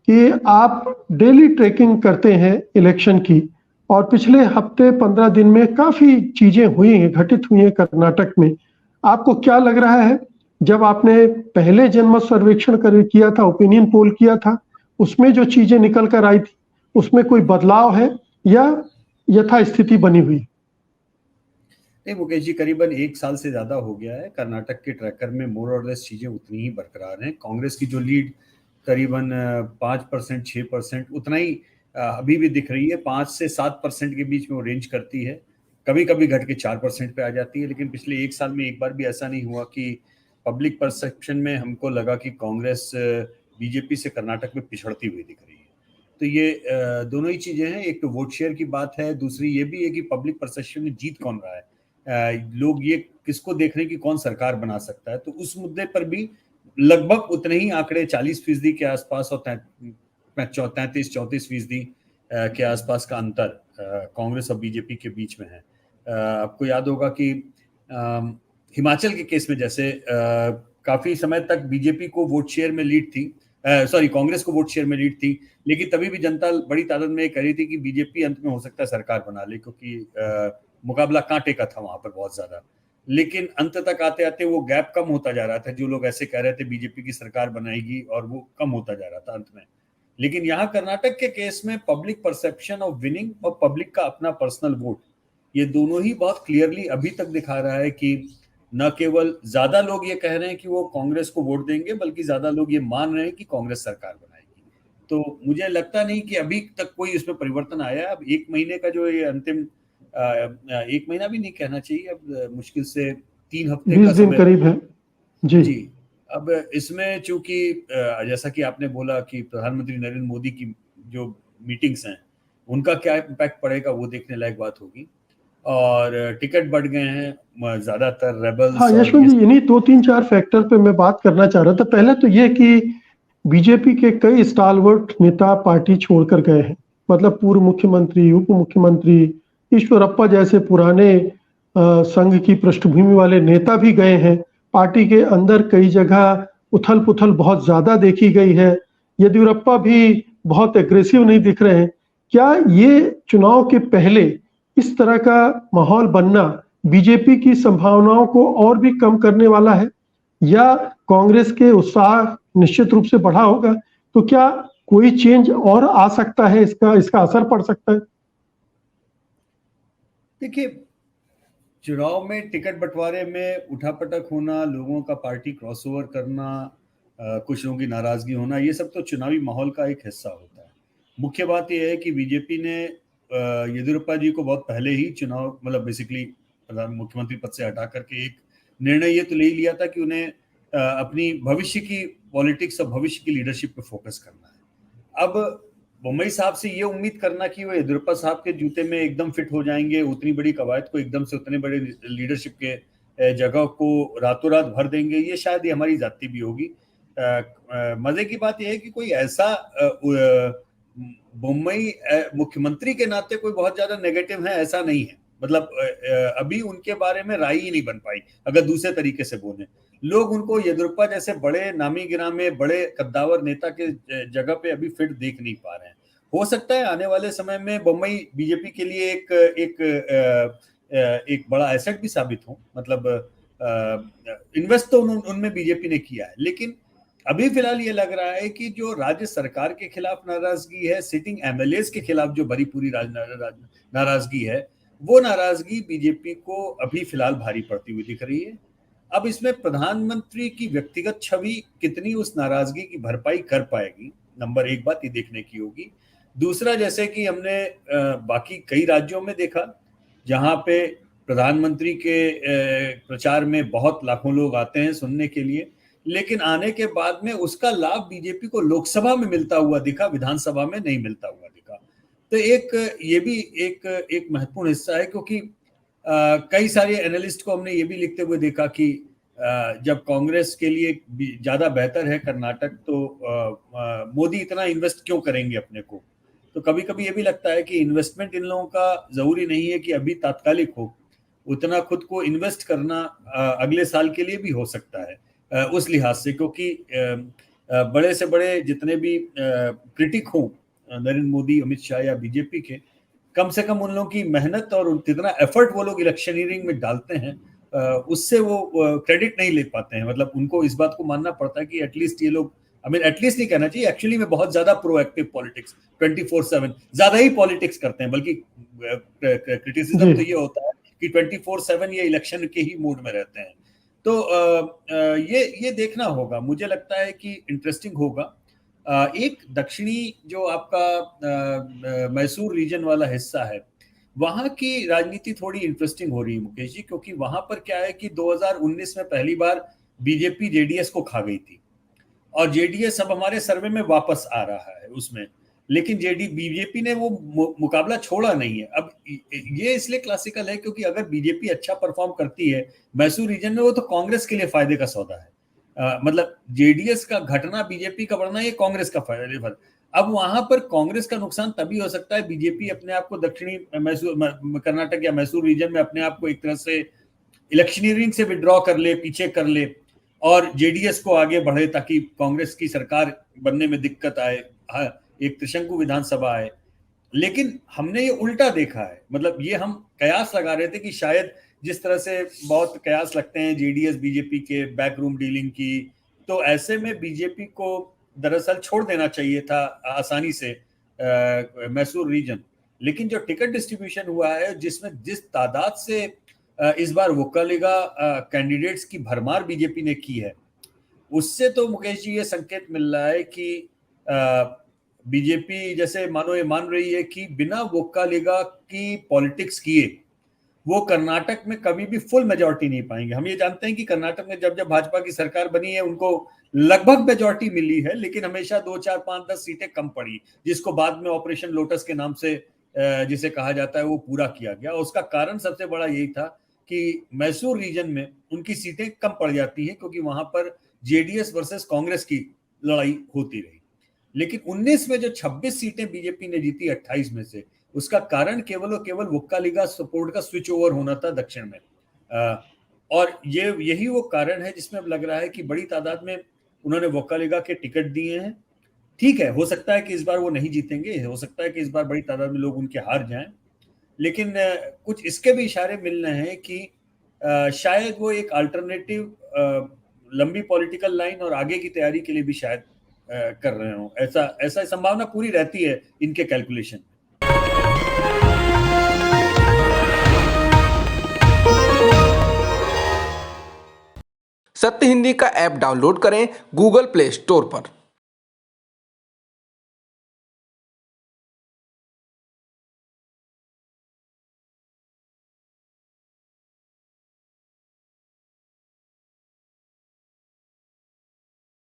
कि आप daily trekking करते हैं इलेक्शन की, और पिछले हफ्ते 15 दिन में काफी चीजें हुई हैं, घटित हुई हैं कर्नाटक में। आपको क्या लग रहा है, जब आपने पहले जनमत सर्वेक्षण किया था, ओपिनियन पोल किया था, उसमें जो चीजें निकल कर आई थी, उसमें कोई बदलाव है या यथास्थिति बनी हुई? नहीं मुकेश जी, करीबन एक साल से ज्यादा हो गया है कर्नाटक के ट्रैकर में मोर और लेस चीजें उतनी ही बरकरार हैं। कांग्रेस की जो लीड करीबन 5%, 6% उतना ही अभी भी दिख रही है। 5 से 7% के बीच में वो रेंज करती है, कभी कभी घट के 4% पे आ जाती है। लेकिन पिछले एक साल में एक बार भी ऐसा नहीं हुआ कि पब्लिक परसेप्शन में हमको लगा कि कांग्रेस बीजेपी से कर्नाटक में पिछड़ती हुई दिख रही है। तो ये दोनों ही चीजें हैं। एक तो वोट शेयर की बात है, दूसरी ये भी है कि पब्लिक परसेप्शन में जीत कौन रहा है। लोग ये किसको देख रहे हैं कि कौन सरकार बना सकता है। तो उस मुद्दे पर भी लगभग उतने ही आंकड़े 40% के आसपास और 33-34% के आसपास का अंतर कांग्रेस और बीजेपी के बीच में है। आपको याद होगा कि हिमाचल के केस में जैसे काफी समय तक बीजेपी को वोट शेयर में लीड थी, कांग्रेस को वोट शेयर में लीड थी, लेकिन तभी भी जनता बड़ी तादाद में कह रही थी कि बीजेपी अंत में हो सकता है सरकार बना ले, क्योंकि मुकाबला कांटे का था वहां पर बहुत ज्यादा। लेकिन अंत तक आते आते वो गैप कम होता जा रहा था। जो लोग ऐसे कह रहे थे बीजेपी की सरकार बनाएगी, और वो कम होता जा रहा था अंत में। लेकिन यहाँ कर्नाटक के केस में पब्लिक परसेप्शन ऑफ विनिंग और पब्लिक का अपना पर्सनल वोट, ये दोनों ही बहुत क्लियरली अभी तक दिखा रहा है कि न केवल ज्यादा लोग ये कह रहे हैं कि वो कांग्रेस को वोट देंगे, बल्कि ज्यादा लोग ये मान रहे हैं कि कांग्रेस सरकार बनाएगी। तो मुझे लगता नहीं कि अभी तक कोई इसमें परिवर्तन आया। अब एक महीने का जो ये अंतिम, एक महीना भी नहीं कहना चाहिए, अब मुश्किल से 3 हफ्ते 20 का दिन समय करीब है जी। जी। अब इसमें चूंकि जैसा कि आपने बोला कि प्रधानमंत्री नरेंद्र मोदी की जो मीटिंग्स हैं, उनका क्या इम्पैक्ट पड़ेगा वो देखने लायक बात होगी। और टिकट बढ़ गए हैं, ज्यादातर हाँ रेबल्स और यशवंत ये जी, इन्हीं 2-3-4 फैक्टर पे मैं बात करना चाह रहा था। पहले तो ये कि बीजेपी के कई स्टालवर्ट नेता पार्टी छोड़कर गए हैं। मतलब पूर्व मुख्यमंत्री, उप मुख्यमंत्री, ईश्वरप्पा जैसे पुराने संघ की पृष्ठभूमि वाले नेता भी गए हैं। पार्टी के अंदर कई जगह उथल पुथल बहुत ज्यादा देखी गई है। येदियुरप्पा भी बहुत एग्रेसिव नहीं दिख रहे हैं। क्या ये चुनाव के पहले इस तरह का माहौल बनना बीजेपी की संभावनाओं को और भी कम करने वाला है, या कांग्रेस के उत्साह निश्चित रूप से बढ़ा होगा? तो क्या कोई चेंज और आ सकता है, इसका असर पड़ सकता है? देखिए, चुनाव में टिकट बंटवारे में उठापटक होना, लोगों का पार्टी क्रॉसओवर करना, कुछ लोगों की नाराजगी होना, ये सब तो चुनावी माहौल का एक हिस्सा होता है। मुख्य बात यह है कि बीजेपी ने येदियुरप्पा जी को बहुत पहले ही चुनाव, मतलब बेसिकली प्रधान मुख्यमंत्री पद से हटा करके एक निर्णय ये तो ले ही लिया था कि उन्हें अपनी भविष्य की पॉलिटिक्स और भविष्य की लीडरशिप पे फोकस करना है। अब बुम्बई साहब से ये उम्मीद करना कि वो येदियुरप्पा साहब के जूते में एकदम फिट हो जाएंगे, उतनी बड़ी कवायद को एकदम से उतने बड़े लीडरशिप के जगह को रातों रात भर देंगे, ये शायद हमारी जाती भी होगी। मजे की बात यह है कि कोई ऐसा बुम्बई मुख्यमंत्री के नाते कोई बहुत ज्यादा नेगेटिव है ऐसा नहीं है। मतलब अभी उनके बारे में राय ही नहीं बन पाई। अगर दूसरे तरीके से बोले, लोग उनको येदियुरप्पा जैसे बड़े नामी गिरामे बड़े कद्दावर नेता के जगह पे अभी फिट देख नहीं पा रहे हैं। हो सकता है आने वाले समय में बम्बई बीजेपी के लिए एक बड़ा एसेट भी साबित हो। मतलब इन्वेस्ट तो उनमें बीजेपी ने किया है, लेकिन अभी फिलहाल ये लग रहा है कि जो राज्य सरकार के खिलाफ नाराजगी है, सिटिंग एमएलएस के खिलाफ जो बड़ी पूरी नाराजगी है, वो नाराजगी बीजेपी को अभी फिलहाल भारी पड़ती हुई दिख रही है। अब इसमें प्रधानमंत्री की व्यक्तिगत छवि कितनी उस नाराजगी की भरपाई कर पाएगी, नंबर एक बात ये देखने की होगी। दूसरा, जैसे कि हमने बाकी कई राज्यों में देखा जहां पे प्रधानमंत्री के प्रचार में बहुत लाखों लोग आते हैं सुनने के लिए, लेकिन आने के बाद में उसका लाभ बीजेपी को लोकसभा में मिलता हुआ दिखा, विधानसभा में नहीं मिलता हुआ दिखा। तो ये भी एक महत्वपूर्ण हिस्सा है, क्योंकि कई सारे एनालिस्ट को हमने ये भी लिखते हुए देखा कि जब कांग्रेस के लिए ज्यादा बेहतर है कर्नाटक, तो मोदी इतना इन्वेस्ट क्यों करेंगे अपने को। तो कभी कभी ये भी लगता है कि इन्वेस्टमेंट इन लोगों का जरूरी नहीं है कि अभी तात्कालिक हो, उतना खुद को इन्वेस्ट करना अगले साल के लिए भी हो सकता है उस लिहाज से। क्योंकि बड़े से बड़े जितने भी क्रिटिक हों नरेंद्र मोदी, अमित शाह या बीजेपी के, कम से कम उन लोगों की मेहनत और जितना एफर्ट वो लोग इलेक्शनियरिंग में डालते हैं, उससे वो क्रेडिट नहीं ले पाते हैं। मतलब उनको इस बात को मानना पड़ता है कि एटलीस्ट ये लोग, आई मीन एटलीस्ट नहीं कहना चाहिए, एक्चुअली में बहुत ज्यादा प्रोएक्टिव पॉलिटिक्स 24/7 ज्यादा ही पॉलिटिक्स करते हैं। बल्कि क्रिटिसिज्म तो ये होता है कि 24/7 ये इलेक्शन के ही मूड में रहते हैं। तो ये देखना होगा, मुझे लगता है कि इंटरेस्टिंग होगा। एक दक्षिणी जो आपका मैसूर रीजन वाला हिस्सा है, वहां की राजनीति थोड़ी इंटरेस्टिंग हो रही है मुकेश जी, क्योंकि वहां पर क्या है कि 2019 में पहली बार बीजेपी जेडीएस को खा गई थी, और जेडीएस अब हमारे सर्वे में वापस आ रहा है उसमें, लेकिन बीजेपी ने वो मुकाबला छोड़ा नहीं है। अब ये इसलिए क्लासिकल है क्योंकि अगर बीजेपी अच्छा परफॉर्म करती है मैसूर रीजन में, वो तो कांग्रेस के लिए फायदे का सौदा है। मतलब जेडीएस का घटना, बीजेपी का बढ़ना, ये कांग्रेस का फायदा। अब वहां पर कांग्रेस का नुकसान तभी हो सकता है, बीजेपी अपने आप को दक्षिणी मैसूर कर्नाटक या मैसूर रीजन में अपने आप को एक तरह से इलेक्शनियरिंग से विड्रॉ कर ले, पीछे कर ले, और जेडीएस को आगे बढ़े ताकि कांग्रेस की सरकार बनने में दिक्कत आए, एक त्रिशंकु विधानसभा आए। लेकिन हमने ये उल्टा देखा है। मतलब ये हम कयास लगा रहे थे कि शायद जिस तरह से बहुत कयास लगते हैं जेडीएस बीजेपी के बैकरूम डीलिंग की, तो ऐसे में बीजेपी को दरअसल छोड़ देना चाहिए था आसानी से मैसूर रीजन। लेकिन जो टिकट डिस्ट्रीब्यूशन हुआ है, जिसमें जिस तादाद से इस बार वोक्कालिगा कैंडिडेट्स की भरमार बीजेपी ने की है, उससे तो मुकेश जी ये संकेत मिल रहा है कि बीजेपी जैसे मानो ये मान रही है कि बिना वोक्कालिगा की पॉलिटिक्स किए वो कर्नाटक में कभी भी फुल मेजॉरिटी नहीं पाएंगे। हम ये जानते हैं कि कर्नाटक में जब जब भाजपा की सरकार बनी है, उनको लगभग मेजॉरिटी मिली है, लेकिन हमेशा 2, 4, 5, 10 सीटें कम पड़ी, जिसको बाद में ऑपरेशन लोटस के नाम से जिसे कहा जाता है वो पूरा किया गया। उसका कारण सबसे बड़ा यही था कि मैसूर रीजन में उनकी सीटें कम पड़ जाती हैं, क्योंकि वहां पर जेडीएस वर्सेस कांग्रेस की लड़ाई होती रही। लेकिन 19 में जो 26 सीटें बीजेपी ने जीती 28 में से, उसका कारण केवल और केवल वोक्कालिगा सपोर्ट का स्विच ओवर होना था दक्षिण में। और यही वो कारण है जिसमें अब लग रहा है कि बड़ी तादाद में उन्होंने वोक्कालिगा के टिकट दिए हैं। ठीक है, हो सकता है कि इस बार वो नहीं जीतेंगे, हो सकता है कि इस बार बड़ी तादाद में लोग उनके हार जाएं, लेकिन कुछ इसके भी इशारे मिल रहे हैं कि शायद वो एक अल्टरनेटिव लंबी पॉलिटिकल लाइन और आगे की तैयारी के लिए भी शायद कर रहे हो। ऐसा संभावना पूरी रहती है इनके कैलकुलेशन। सत्य हिंदी का ऐप डाउनलोड करें गूगल प्ले स्टोर पर।